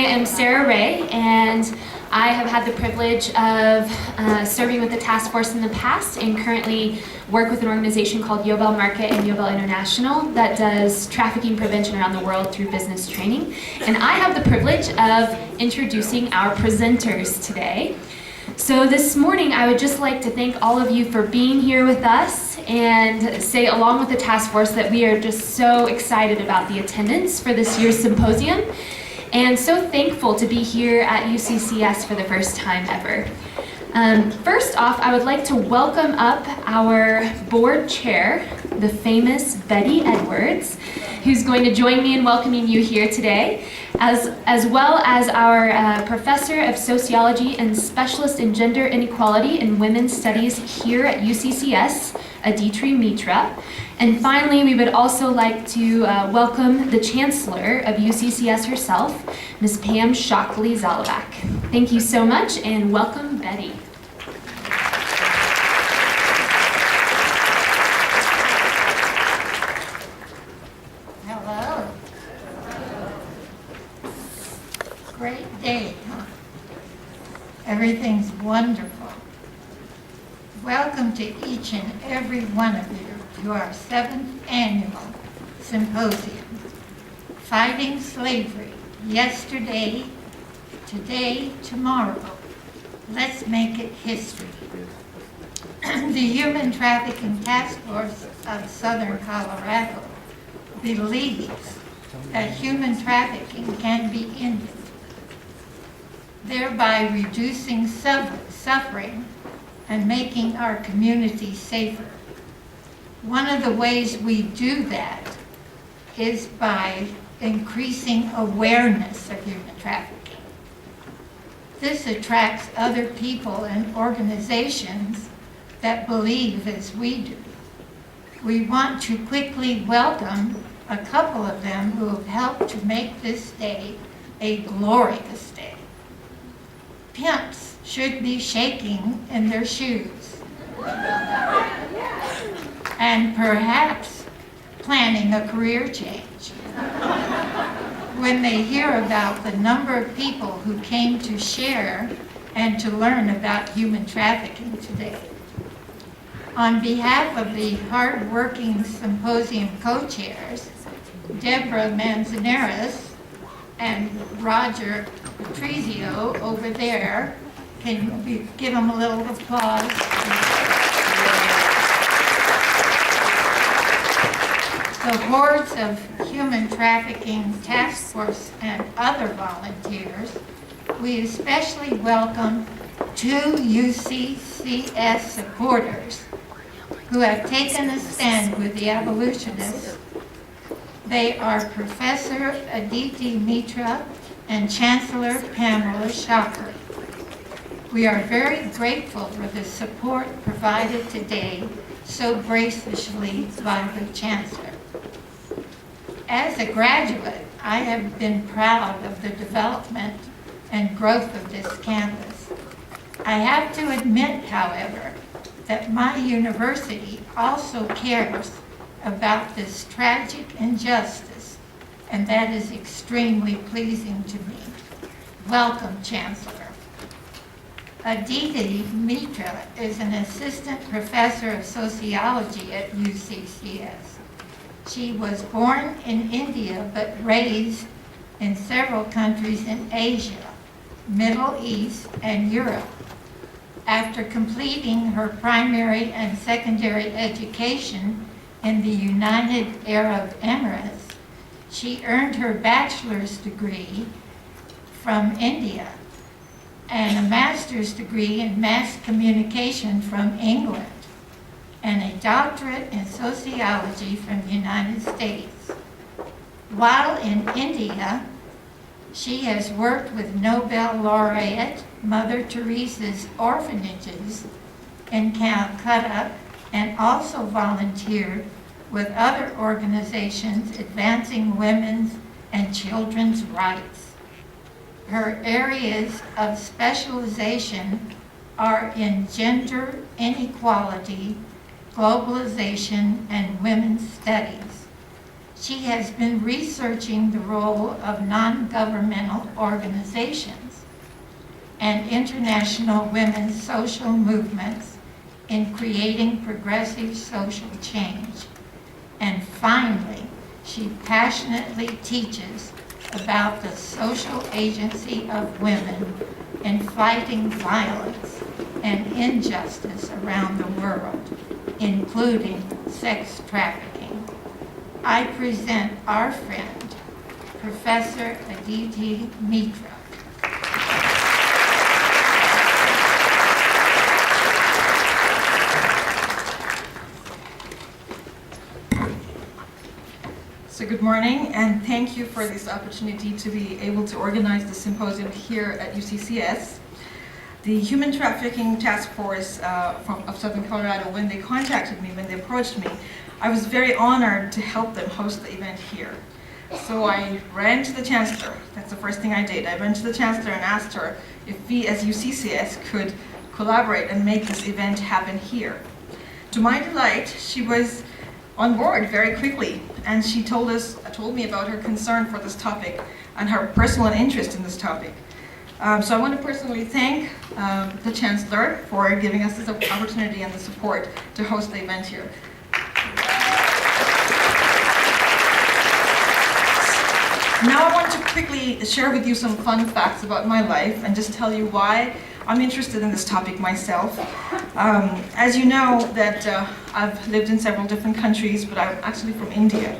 am Sarah Ray, and I have had the privilege of serving with the task force in the past and currently work with an organization called Yobel Market and Yobel International that does trafficking prevention around the world through business training. And I have the privilege of introducing our presenters today. So this morning, I would just like to thank all of you for being here with us and say, along with the task force, that we are just so excited about the attendance for this year's symposium and so thankful to be here at UCCS for the first time ever. First off, I would like to welcome up our board chair, the famous Betty Edwards, who's going to join me in welcoming you here today, as well as our professor of sociology and specialist in gender inequality and women's studies here at UCCS, Aditri Mitra. And finally, we would also like to welcome the chancellor of UCCS herself, Ms. Pam Shockley-Zalabak. Thank you so much, and welcome, Betty. Hello. Great day, huh? Everything's wonderful. Welcome to each and every one of you to our 7th annual symposium. Fighting slavery, yesterday, today, tomorrow. Let's make it history. The Human Trafficking Task Force of Southern Colorado believes that human trafficking can be ended, thereby reducing suffering and making our communities safer. One of the ways we do that is by increasing awareness of human trafficking. This attracts other people and organizations that believe as we do. We want to quickly welcome a couple of them who have helped to make this day a glorious day. Pimps should be shaking in their shoes and perhaps planning a career change when they hear about the number of people who came to share and to learn about human trafficking today. On behalf of the hard-working symposium co-chairs, Deborah Manzanares and Roger Patrizio over there, can you give them a little applause? The hordes of human trafficking task force and other volunteers, we especially welcome 2 UCCS supporters who have taken a stand with the abolitionists. They are Professor Aditi Mitra and Chancellor Pamela Shockley. We are very grateful for the support provided today so graciously by the Chancellor. As a graduate, I have been proud of the development and growth of this campus. I have to admit, however, that my university also cares about this tragic injustice, and that is extremely pleasing to me. Welcome, Chancellor. Aditi Mitra is an assistant professor of sociology at UCCS. She was born in India but raised in several countries in Asia, Middle East, and Europe. After completing her primary and secondary education in the United Arab Emirates, she earned her bachelor's degree from India and a master's degree in mass communication from England and a doctorate in sociology from the United States. While in India, she has worked with Nobel laureate Mother Teresa's orphanages in Calcutta and also volunteered with other organizations advancing women's and children's rights. Her areas of specialization are in gender inequality, globalization, and women's studies. She has been researching the role of non-governmental organizations and international women's social movements in creating progressive social change. And finally, she passionately teaches about the social agency of women in fighting violence and injustice around the world, including sex trafficking. I present our friend, Professor Aditi Mitra. So good morning, and thank you for this opportunity to be able to organize the symposium here at UCCS. The Human Trafficking Task Force of Southern Colorado, when they contacted me, when they approached me, I was very honored to help them host the event here. So I ran to the Chancellor. That's the first thing I did. I ran to the Chancellor and asked her if we as UCCS could collaborate and make this event happen here. To my delight, she was on board very quickly, and she told me about her concern for this topic and her personal interest in this topic. So I want to personally thank the Chancellor for giving us this opportunity and the support to host the event here. Now I want to quickly share with you some fun facts about my life and just tell you why I'm interested in this topic myself. As you know, that I've lived in several different countries, but I'm actually from India.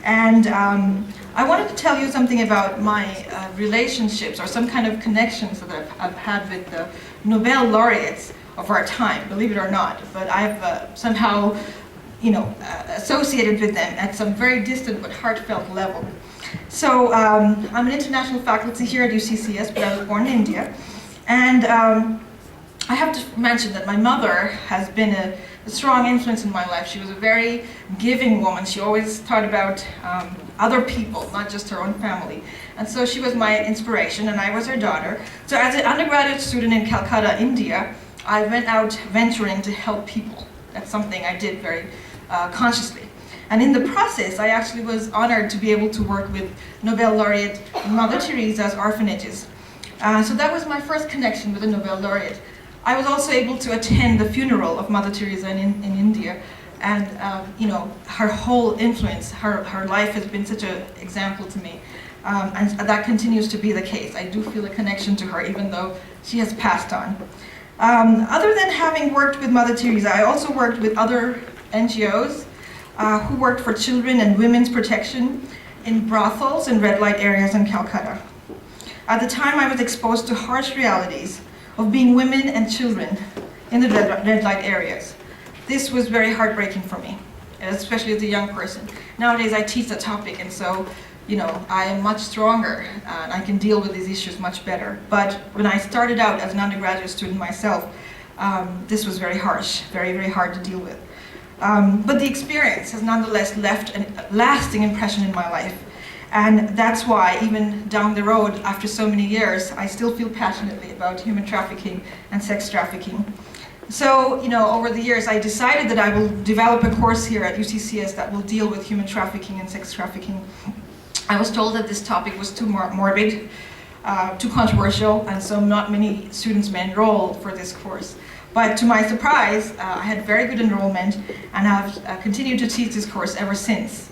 And I wanted to tell you something about my relationships or some kind of connections that I've had with the Nobel laureates of our time, believe it or not. But I've somehow, associated with them at some very distant but heartfelt level. So I'm an international faculty here at UCCS, but I was born in India. And I have to mention that my mother has been a strong influence in my life. She was a very giving woman. She always thought about other people, not just her own family. And so she was my inspiration, and I was her daughter. So as an undergraduate student in Calcutta, India, I went out venturing to help people. That's something I did very consciously. And in the process, I actually was honored to be able to work with Nobel laureate Mother Teresa's orphanages. So that was my first connection with a Nobel laureate. I was also able to attend the funeral of Mother Teresa in India, and her whole influence, her life has been such an example to me, and that continues to be the case. I do feel a connection to her, even though she has passed on. Other than having worked with Mother Teresa, I also worked with other NGOs who worked for children and women's protection in brothels and red light areas in Calcutta. At the time, I was exposed to harsh realities of being women and children in the red light areas. This was very heartbreaking for me, especially as a young person. Nowadays, I teach the topic, and so, I am much stronger, and I can deal with these issues much better. But when I started out as an undergraduate student myself, this was very harsh, very, very hard to deal with. But the experience has nonetheless left a lasting impression in my life. And that's why, even down the road, after so many years, I still feel passionately about human trafficking and sex trafficking. So, over the years, I decided that I will develop a course here at UCCS that will deal with human trafficking and sex trafficking. I was told that this topic was too morbid, too controversial, and so not many students may enroll for this course. But to my surprise, I had very good enrollment, and I've continued to teach this course ever since.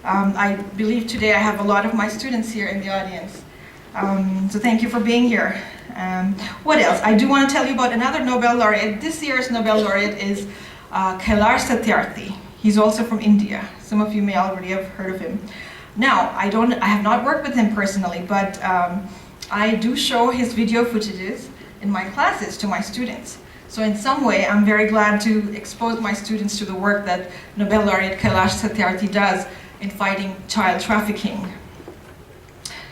I believe today I have a lot of my students here in the audience. So thank you for being here. What else? I do want to tell you about another Nobel laureate. This year's Nobel laureate is Kailash Satyarthi. He's also from India. Some of you may already have heard of him. Now, I have not worked with him personally, but I do show his video footages in my classes to my students. So in some way, I'm very glad to expose my students to the work that Nobel laureate Kailash Satyarthi does in fighting child trafficking.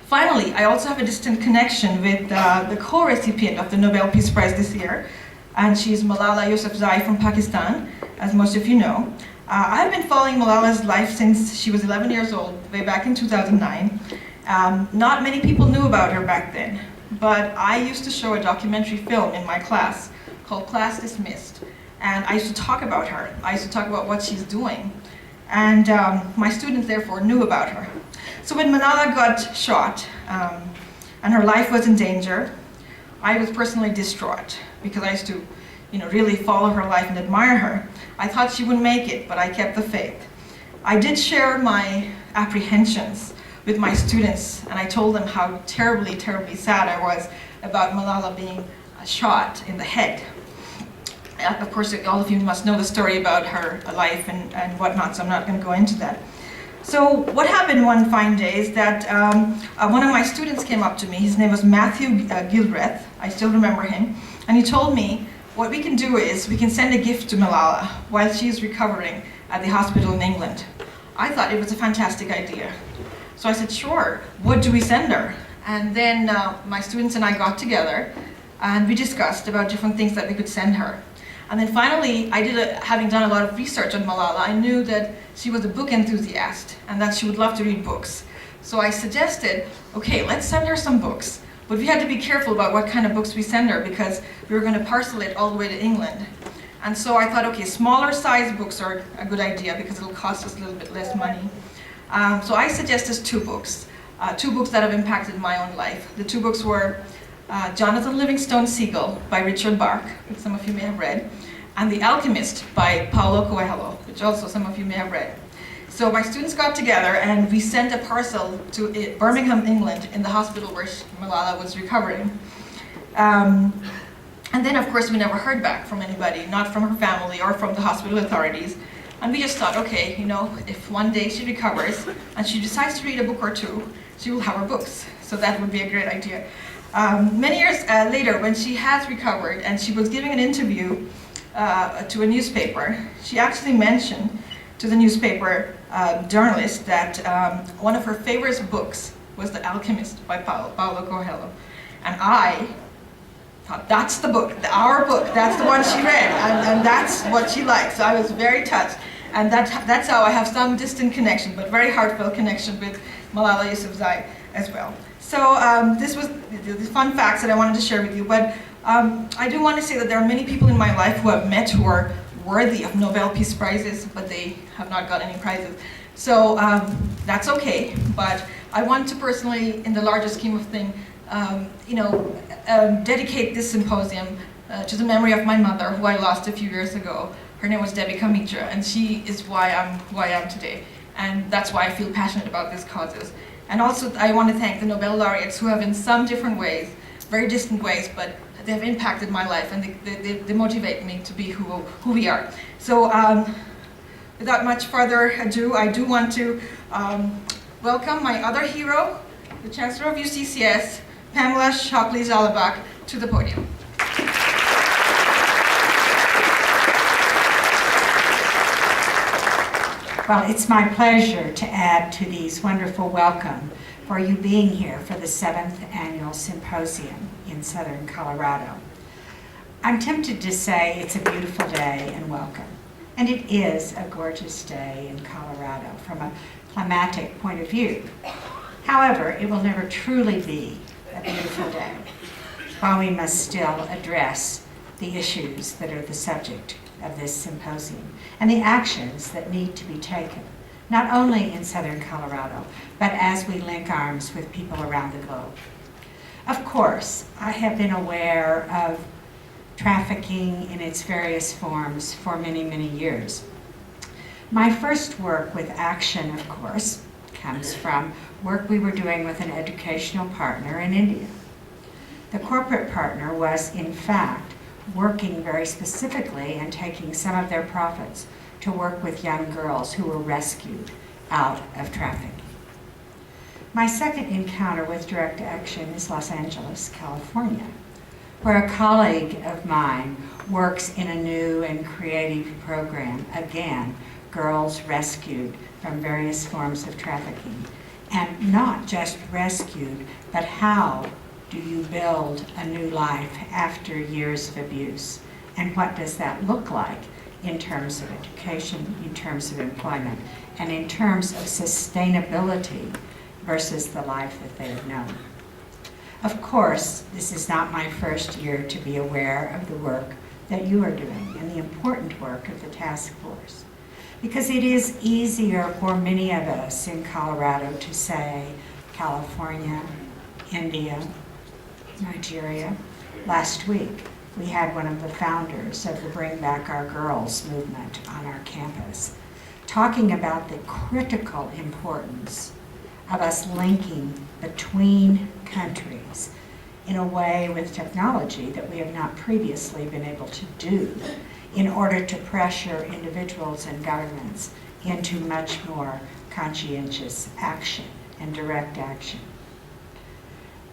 Finally, I also have a distant connection with the co-recipient of the Nobel Peace Prize this year, and she's Malala Yousafzai from Pakistan, as most of you know. I've been following Malala's life since she was 11 years old, way back in 2009. Not many people knew about her back then, but I used to show a documentary film in my class called Class Dismissed, and I used to talk about her. I used to talk about what she's doing. and my students therefore knew about her. So when Malala got shot and her life was in danger, I was personally distraught because I used to, really follow her life and admire her. I thought she wouldn't make it, but I kept the faith. I did share my apprehensions with my students, and I told them how terribly, terribly sad I was about Malala being shot in the head. Of course, all of you must know the story about her life and whatnot, so I'm not going to go into that. So what happened one fine day is that one of my students came up to me. His name was Matthew Gilbreth. I still remember him. And he told me, what we can do is we can send a gift to Malala while she's recovering at the hospital in England. I thought it was a fantastic idea. So I said, sure, what do we send her? And then my students and I got together and we discussed about different things that we could send her. And then finally, having done a lot of research on Malala, I knew that she was a book enthusiast and that she would love to read books. So I suggested, okay, let's send her some books. But we had to be careful about what kind of books we send her because we were going to parcel it all the way to England. And so I thought, okay, smaller size books are a good idea because it'll cost us a little bit less money. So I suggested two books that have impacted my own life. The two books were Jonathan Livingstone Seagull by Richard Bach, which some of you may have read, and The Alchemist by Paulo Coelho, which also some of you may have read. So my students got together and we sent a parcel to Birmingham, England, in the hospital where Malala was recovering. And then, of course, we never heard back from anybody, not from her family or from the hospital authorities. And we just thought, okay, if one day she recovers and she decides to read a book or two, she will have her books. So that would be a great idea. Many years later, when she has recovered and she was giving an interview to a newspaper, she actually mentioned to the newspaper journalist that one of her favorite books was The Alchemist by Paulo Coelho. And I thought, that's the book, our book, that's the one she read, and that's what she liked. So I was very touched. And that's how I have some distant connection, but very heartfelt connection with Malala Yousafzai as well. So this was the fun facts that I wanted to share with you. But I do want to say that there are many people in my life who I've met who are worthy of Nobel Peace Prizes, but they have not got any prizes. So that's okay. But I want to personally, in the larger scheme of things, dedicate this symposium to the memory of my mother, who I lost a few years ago. Her name was Debbie Kamitra, and she is why I'm who I am today. And that's why I feel passionate about these causes. And also, I want to thank the Nobel laureates who have, in some different ways, very distant ways, but they have impacted my life, and they motivate me to be who we are. So, without much further ado, I do want to welcome my other hero, the Chancellor of UCCS, Pamela Shockley-Zalabak, to the podium. Well, it's my pleasure to add to these wonderful welcome for you being here for the 7th Annual Symposium in Southern Colorado. I'm tempted to say it's a beautiful day and welcome, and it is a gorgeous day in Colorado from a climatic point of view. However, it will never truly be a beautiful day while we must still address the issues that are the subject of this symposium and the actions that need to be taken, not only in Southern Colorado, but as we link arms with people around the globe. Of course, I have been aware of trafficking in its various forms for many, many years. My first work with action, of course, comes from work we were doing with an educational partner in India. The corporate partner was, in fact, working very specifically and taking some of their profits to work with young girls who were rescued out of trafficking. My second encounter with direct action is Los Angeles, California, where a colleague of mine works in a new and creative program, again, girls rescued from various forms of trafficking. And not just rescued, but how do you build a new life after years of abuse? And what does that look like in terms of education, in terms of employment, and in terms of sustainability versus the life that they have known? Of course, this is not my first year to be aware of the work that you are doing and the important work of the task force. Because it is easier for many of us in Colorado to say California, India, Nigeria. Last week, we had one of the founders of the Bring Back Our Girls movement on our campus, talking about the critical importance of us linking between countries in a way with technology that we have not previously been able to do in order to pressure individuals and governments into much more conscientious action and direct action.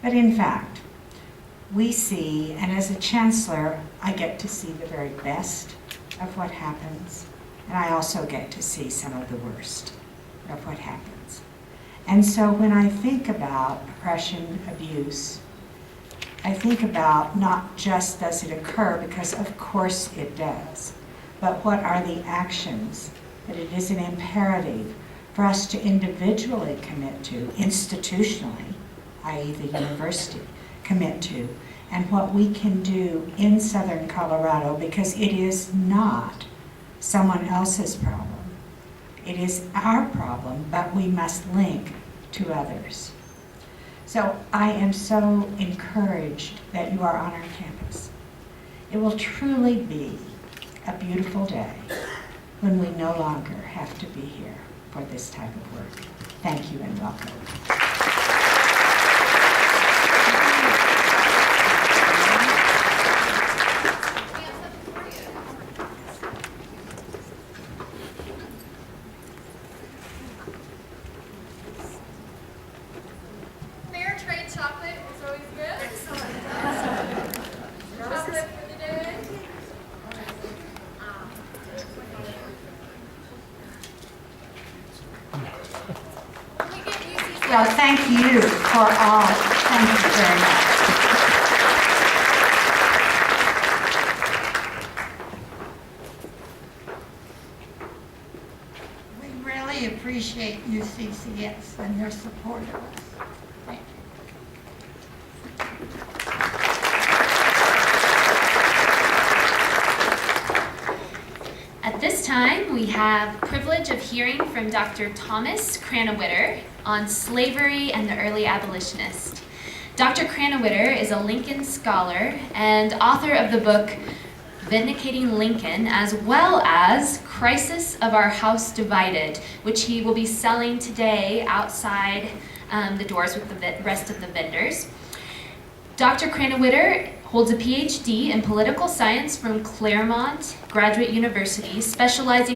But in fact, we see, and as a chancellor, I get to see the very best of what happens, and I also get to see some of the worst of what happens. And so when I think about oppression, abuse, I think about not just does it occur, because of course it does, but what are the actions that it is an imperative for us to individually commit to, institutionally, i.e. the university, commit to, and what we can do in Southern Colorado, because it is not someone else's problem. It is our problem, but we must link to others. So I am so encouraged that you are on our campus. It will truly be a beautiful day when we no longer have to be here for this type of work. Thank you and welcome. Fair trade chocolate is always good. Chocolate for the day. Can we get UCC? Well, thank you for all. Thank you very much. We really appreciate UCCS and their support of us. Thank you. At this time, we have privilege of hearing from Dr. Thomas Cranawiter on slavery and the early abolitionist. Dr. Cranawiter is a Lincoln scholar and author of the book Vindicating Lincoln, as well as Crisis of Our House Divided, which he will be selling today outside the doors with the rest of the vendors. Dr. Cranawiter holds a PhD in political science from Claremont Graduate University, specializing